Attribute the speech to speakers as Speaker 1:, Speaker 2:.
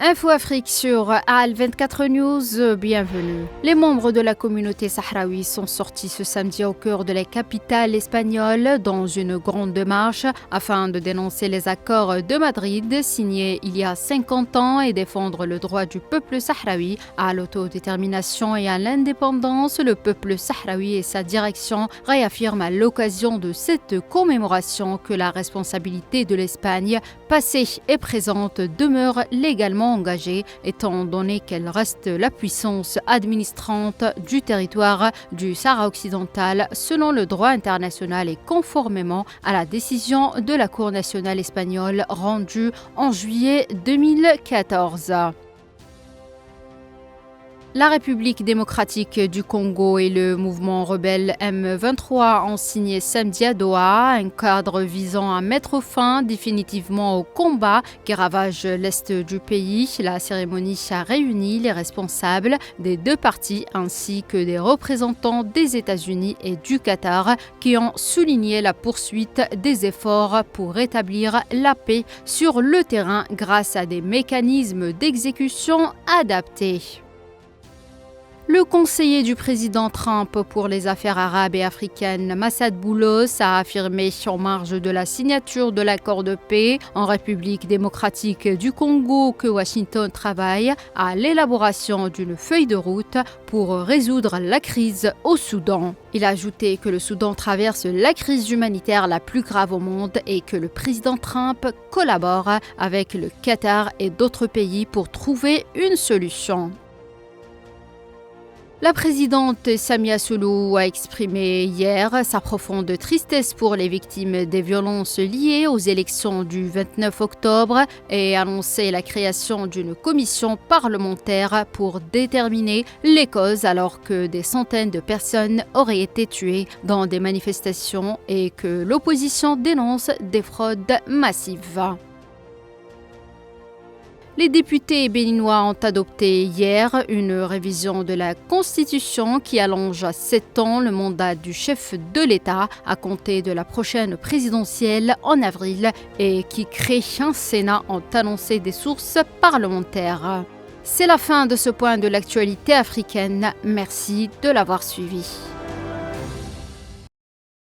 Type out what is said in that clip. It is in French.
Speaker 1: Info Afrique sur AL24 News, bienvenue. Les membres de la communauté sahraoui sont sortis ce samedi au cœur de la capitale espagnole dans une grande marche afin de dénoncer les accords de Madrid signés il y a 50 ans et défendre le droit du peuple sahraoui à l'autodétermination et à l'indépendance. Le peuple sahraoui et sa direction réaffirment à l'occasion de cette commémoration que la responsabilité de l'Espagne, passée et présente, demeure légalement engagée, étant donné qu'elle reste la puissance administrante du territoire du Sahara occidental selon le droit international et conformément à la décision de la Cour nationale espagnole rendue en juillet 2014. La République démocratique du Congo et le mouvement rebelle M23 ont signé samedi à Doha un cadre visant à mettre fin définitivement au combat qui ravage l'est du pays. La cérémonie a réuni les responsables des deux parties ainsi que des représentants des États-Unis et du Qatar qui ont souligné la poursuite des efforts pour rétablir la paix sur le terrain grâce à des mécanismes d'exécution adaptés. Le conseiller du président Trump pour les affaires arabes et africaines, Massad Boulos, a affirmé en marge de la signature de l'accord de paix en République démocratique du Congo que Washington travaille à l'élaboration d'une feuille de route pour résoudre la crise au Soudan. Il a ajouté que le Soudan traverse la crise humanitaire la plus grave au monde et que le président Trump collabore avec le Qatar et d'autres pays pour trouver une solution. La présidente Samia Suluhu a exprimé hier sa profonde tristesse pour les victimes des violences liées aux élections du 29 octobre et annoncé la création d'une commission parlementaire pour déterminer les causes alors que des centaines de personnes auraient été tuées dans des manifestations et que l'opposition dénonce des fraudes massives. Les députés béninois ont adopté hier une révision de la Constitution qui allonge à 7 ans le mandat du chef de l'État à compter de la prochaine présidentielle en avril et qui crée un Sénat, ont annoncé des sources parlementaires. C'est la fin de ce point de l'actualité africaine. Merci de l'avoir suivi.